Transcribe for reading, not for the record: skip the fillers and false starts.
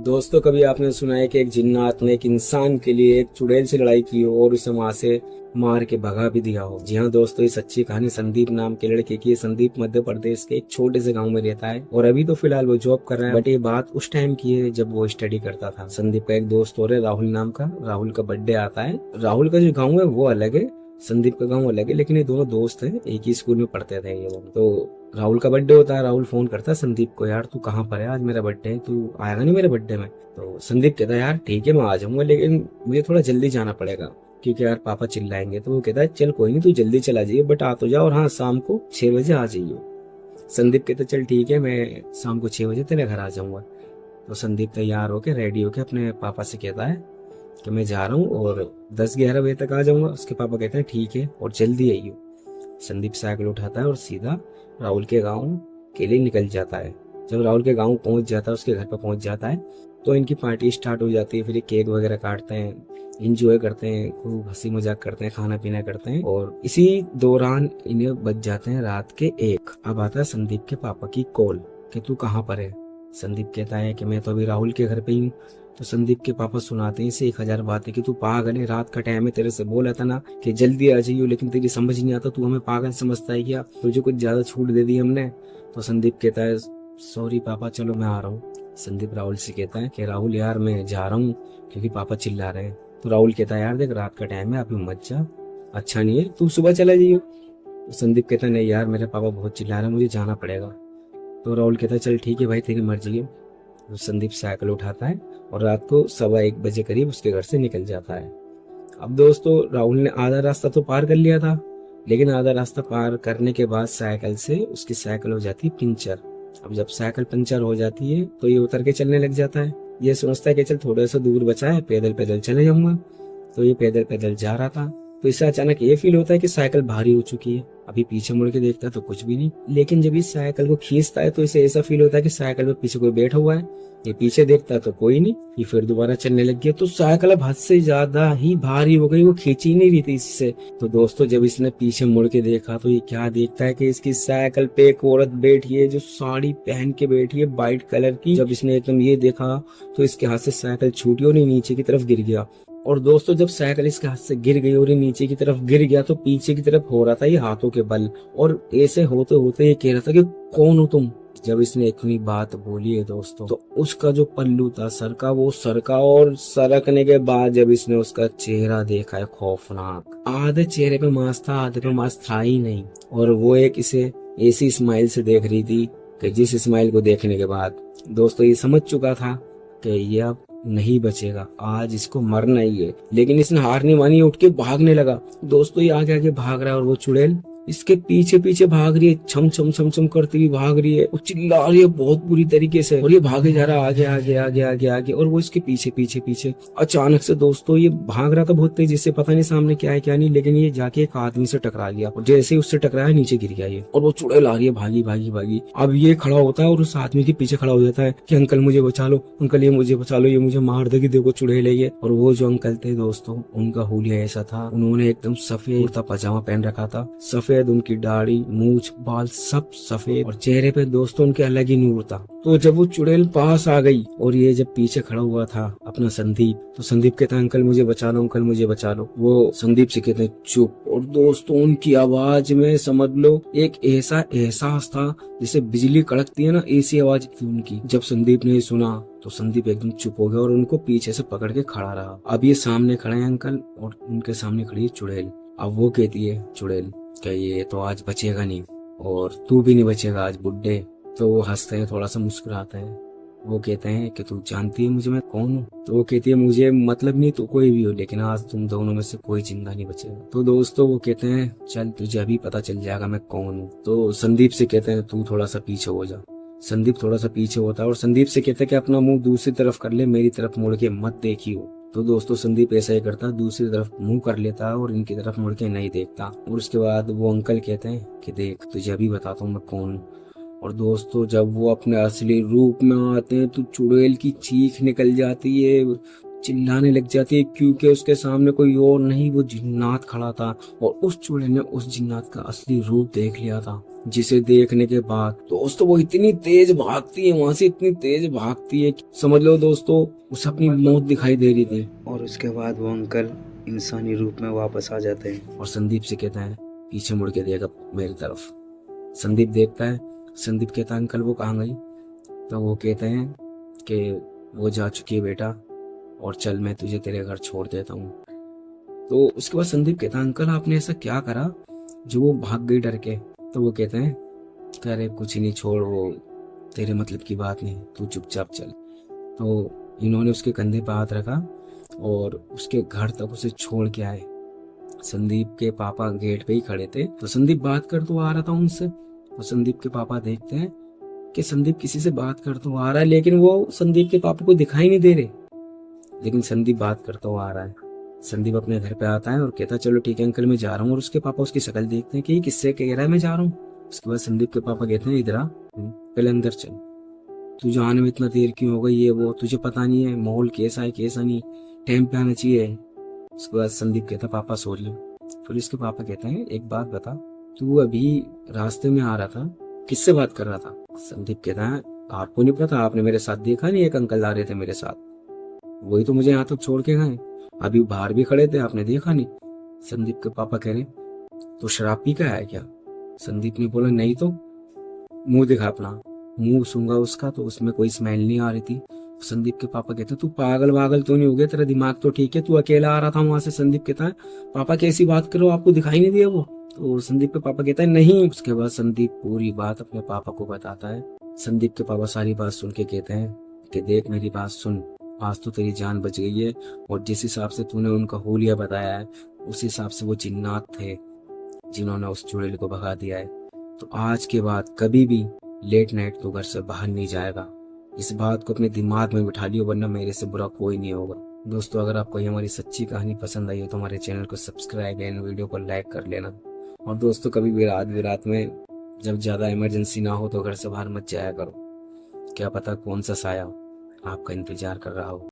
दोस्तों, कभी आपने सुना है कि एक जिन्नात ने एक इंसान के लिए एक चुड़ैल से लड़ाई की हो और उसे वहां से मार के भगा भी दिया हो। जी हाँ दोस्तों, ये सच्ची कहानी संदीप नाम के लड़के की है। संदीप मध्य प्रदेश के एक छोटे से गांव में रहता है और अभी तो फिलहाल वो जॉब कर रहा है, बट ये बात उस टाइम की है जब वो स्टडी करता था। संदीप का एक दोस्त और है राहुल नाम का। राहुल का बर्थडे आता है। राहुल का जो गाँव है वो अलग है, संदीप का गाँव अलग है, लेकिन ये दोनों दोस्त हैं, एक ही स्कूल में पढ़ते थे ये लोग। तो राहुल का बर्थडे होता है। राहुल फोन करता है संदीप को, यार तू कहाँ पर है, आज मेरा बर्थडे है, तू आएगा नहीं मेरे बर्थडे में। तो संदीप कहता है यार ठीक है मैं आ जाऊंगा, लेकिन मुझे थोड़ा जल्दी जाना पड़ेगा क्योंकि यार पापा चिल्लाएंगे। तो वो कहता है चल कोई नहीं, तू जल्दी चला जाइए, बट आ तो जा, और हाँ शाम को 6 बजे आ जाइए। संदीप कहता चल ठीक है, मैं शाम को 6 बजे तेरे घर आ जाऊंगा। तो संदीप तैयार होके रेडी होके अपने पापा से कहता है कि मैं जा रहा हूँ और 10-11 बजे तक आ जाऊंगा। उसके पापा कहते हैं ठीक है और जल्दी आइयो। संदीप साइकिल उठाता है और सीधा राहुल के गांव के लिए निकल जाता है। जब राहुल के गांव पहुंच जाता है, उसके घर पर पहुंच जाता है, तो इनकी पार्टी स्टार्ट हो जाती है। फिर ये केक वगैरह काटते हैं, इंजॉय करते हैं, खूब हंसी मजाक करते हैं, खाना पीना करते हैं, और इसी दौरान इन्हें बज जाते हैं रात के 1। अब आता है संदीप के पापा की कॉल कि तू कहाँ पर है। संदीप कहता है कि मैं तो अभी राहुल के घर पे ही हूँ। तो संदीप के पापा सुनाते हैं इसे 1000 बातें कि तू पागल है, रात का टाइम है, तेरे से बोला था ना कि जल्दी आ जाइयो, लेकिन तेरी समझ नहीं आता, तू हमें पागल समझता है क्या, तुझे कुछ ज्यादा छूट दे दी हमने। तो संदीप कहता है सॉरी पापा, चलो मैं आ रहा हूँ। संदीप राहुल से कहता है कि राहुल यार मैं जा रहा हूँ क्योंकि पापा चिल्ला रहे हैं। तो राहुल कहता है यार देख रात का टाइम है, अभी मत जा, अच्छा नहीं है, तू सुबह चला जाइयो। तो संदीप कहता है नहीं यार मेरे पापा बहुत चिल्ला रहे हैं, मुझे जाना पड़ेगा। तो राहुल कहता है चल ठीक है भाई, तेरी मर्जी है। तो संदीप साइकिल उठाता है और रात को 1:15 करीब उसके घर से निकल जाता है। अब दोस्तों, राहुल ने आधा रास्ता तो पार कर लिया था, लेकिन आधा रास्ता पार करने के बाद साइकिल से उसकी साइकिल हो जाती है पंचर। अब जब साइकिल पंचर हो जाती है तो ये उतर के चलने लग जाता है। ये सोचता है कि चल थोड़ा सा दूर बचा है, पैदल पैदल चले जाऊंगा। तो ये पैदल पैदल जा रहा था, तो इसे अचानक ये फील होता है कि साइकिल भारी हो चुकी है। अभी पीछे मुड़ के देखता है तो कुछ भी नहीं, लेकिन जब इस साइकिल को खींचता है तो इसे ऐसा फील होता है कि साइकिल में पीछे कोई बैठा हुआ है। ये पीछे देखता है तो कोई नहीं। ये फिर दोबारा चलने लग गया, तो साइकिल अब हद से ज्यादा ही भारी हो गई, वो खींची ही नहीं रही थी इससे। तो दोस्तों, जब इसने पीछे मुड़ के देखा तो ये क्या देखता है कि इसकी साइकिल पे एक औरत बैठी है जो साड़ी पहन के बैठी है व्हाइट कलर की। जब इसने एकदम ये देखा तो इसके हाथ से साइकिल छूटी और ये नीचे की तरफ गिर गया। और दोस्तों, जब साइकिल इसके हाथ से गिर गई और ये नीचे की तरफ गिर गया तो पीछे की तरफ हो रहा था ये हाथों के बल, और ऐसे होते होते ये कह रहा था कि कौन हो तुम। जब इसने इतनी बात बोली है दोस्तों, तो उसका जो पल्लू था सर का वो सरका, और सरकने के बाद जब इसने उसका चेहरा देखा है खौफनाक, आधे चेहरे पे मांस था, आधे पे मांस था ही नहीं। और वो एक इसे ऐसी स्माइल से देख रही थी कि जिस स्माइल को देखने के बाद दोस्तों ये समझ चुका था कि ये अब नहीं बचेगा, आज इसको मरना ही है। लेकिन इसने हार नहीं मानी, उठ के भागने लगा। दोस्तों, ये आगे आगे भाग रहा है और वो चुड़ैल इसके पीछे पीछे भाग रही है, छम छम छम छम करती हुई भाग रही है, वो चिल्ला रही है बहुत बुरी तरीके से, और ये भागे जा रहा है आगे आगे आगे आगे आगे, और वो इसके पीछे पीछे पीछे। अचानक से दोस्तों ये भाग रहा था बहुत तेजी से, पता नहीं सामने क्या है क्या नहीं, लेकिन ये जाके एक आदमी से टकरा गया, और जैसे ही उससे टकराया नीचे गिर गया ये, और वो चुड़ैल आ रही है भागी भागी भागी। अब ये खड़ा होता है और उस आदमी के पीछे खड़ा हो जाता है कि अंकल मुझे बचा लो, अंकल ये मुझे बचा लो, ये मुझे मार देगी, देखो चुड़ैल है ये। और वो जो अंकल थे दोस्तों, उनका हुलिया ऐसा था, उन्होंने एकदम सफेद कुर्ता पजामा पहन रखा था, सफेद उनकी दाढ़ी मूछ बाल सब सफेद, और चेहरे पे दोस्तों उनके अलग ही नूर था। तो जब वो चुड़ैल पास आ गई और ये जब पीछे खड़ा हुआ था अपना संदीप, तो संदीप कहता है अंकल मुझे बचा लो, अंकल मुझे बचा लो। वो संदीप से कहते हैं चुप, और दोस्तों उनकी आवाज में समझ लो एक ऐसा एहसास था जैसे बिजली कड़कती है ना, ऐसी आवाज थी उनकी। जब संदीप ने सुना तो संदीप एकदम चुप हो गया और उनको पीछे से पकड़ के खड़ा रहा। अब ये सामने खड़े हैं अंकल और उनके सामने खड़ी है चुड़ैल। अब वो कहती है चुड़ैल कि ये तो आज बचेगा नहीं, और तू भी नहीं बचेगा आज बुड्ढे। तो वो हंसते हैं, थोड़ा सा मुस्कुराते हैं। वो कहते हैं कि तू जानती है मुझे मैं कौन हूँ। तो वो कहती है मुझे मतलब नहीं तू कोई भी हो, लेकिन आज तुम दोनों में से कोई जिंदा नहीं बचेगा। तो दोस्तों वो कहते हैं चल तुझे अभी पता चल जाएगा मैं कौन हूँ। तो संदीप से कहते हैं तू थोड़ा सा पीछे हो जा। संदीप थोड़ा सा पीछे होता है और संदीप से कहता है कि अपना मुंह दूसरी तरफ कर ले, मेरी तरफ मुड़ के मत देखियो। तो दोस्तों संदीप ऐसा ही करता, दूसरी तरफ मुंह कर लेता है और इनकी तरफ मुड़ के नहीं देखता। और उसके बाद वो अंकल कहते हैं कि देख तुझे अभी बताता हूँ मैं कौन हूँ। और दोस्तों जब वो अपने असली रूप में आते हैं तो चुड़ैल की चीख निकल जाती है, चिल्लाने लग जाती है, क्योंकि उसके सामने कोई और नहीं वो जिन्नात खड़ा था। और उस चुड़ैल ने उस जिन्नात का असली रूप देख लिया था। जिसे देखने के बाद दोस्तों वो इतनी तेज भागती है वहां से, इतनी तेज भागती है कि समझ लो दोस्तों उसे अपनी मौत दिखाई दे रही थी। और उसके बाद वो अंकल इंसानी रूप में वापस आ जाते हैं और संदीप से कहता है पीछे मुड़ के देखा मेरी तरफ। संदीप देखता है, संदीप कहता है अंकल वो कहाँ गई? तो वो कहते हैं कि वो जा चुकी है बेटा, और चल मैं तुझे तेरे घर छोड़ देता हूँ। तो उसके बाद संदीप कहता है अंकल आपने ऐसा क्या करा जो वो भाग गई डर के? तो वो कहते हैं कह रहे कुछ नहीं, छोड़, वो तेरे मतलब की बात नहीं, तू चुपचाप चल। तो इन्होंने उसके कंधे पर हाथ रखा और उसके घर तक उसे छोड़ के आए। संदीप के पापा गेट पे ही खड़े थे, तो संदीप बात कर तो आ रहा था उनसे। तो संदीप के पापा देखते हैं कि संदीप किसी से बात कर तो आ रहा है, लेकिन वो संदीप के पापा को दिखाई नहीं दे रहे, लेकिन संदीप बात करता हुआ आ रहा है। संदीप अपने घर पे आता है और कहता है चलो ठीक है अंकल मैं जा रहा हूँ। और उसके पापा उसकी शक्ल देखते हैं कि ये किससे कह रहा है मैं जा रहा हूँ। उसके बाद संदीप के पापा कहते हैं इधर आ, पहले अंदर चल, तुझे आने में इतना देर क्यों हो गई, ये वो तुझे पता नहीं है माहौल कैसा है कैसा नहीं, टाइम पे आना चाहिए। उसके बाद संदीप कहता पापा सो लो। फिर उसके पापा कहते हैं एक बात बता, तू अभी रास्ते में आ रहा था, किससे बात कर रहा था? संदीप कहता है आपको नहीं पता, आपने मेरे साथ देखा नहीं, एक अंकल आ रहे थे मेरे साथ, वही तो मुझे यहाँ तक छोड़ के गए, अभी बाहर भी खड़े थे, आपने देखा नहीं? संदीप के पापा कह रहे तो शराब पी का है क्या? संदीप ने बोला नहीं तो। मुंह दिखा अपना। मुंह सूंघा उसका तो उसमें कोई स्मेल नहीं आ रही थी। संदीप के पापा कहते तू पागल वागल तो नहीं हो गया, तेरा दिमाग तो ठीक है, तू अकेला आ रहा था वहां से? संदीप कहता है पापा कैसी बात करो, आपको दिखाई नहीं दिया वो? तो संदीप के पापा कहता है नहीं। उसके बाद संदीप पूरी बात अपने पापा को बताता है। संदीप के पापा सारी बात सुन के कहते हैं कि देख मेरी बात सुन, आज तो तेरी जान बच गई है, और जिस हिसाब से तूने उनका हुलिया बताया है उस हिसाब से वो जिन्नात थे जिन्होंने उस चुड़ैल को भगा दिया है। तो आज के बाद कभी भी लेट नाइट तो घर से बाहर नहीं जाएगा। इस बात को अपने दिमाग में बिठा लियो, वरना मेरे से बुरा कोई नहीं होगा। दोस्तों अगर आपको ये हमारी सच्ची कहानी पसंद आई हो तो हमारे चैनल को सब्सक्राइब एंड वीडियो को लाइक कर लेना। और दोस्तों कभी भी रात में जब ज्यादा इमरजेंसी ना हो तो घर से बाहर मत जाया करो, क्या पता कौन सा साया आपका इंतजार कर रहा हो।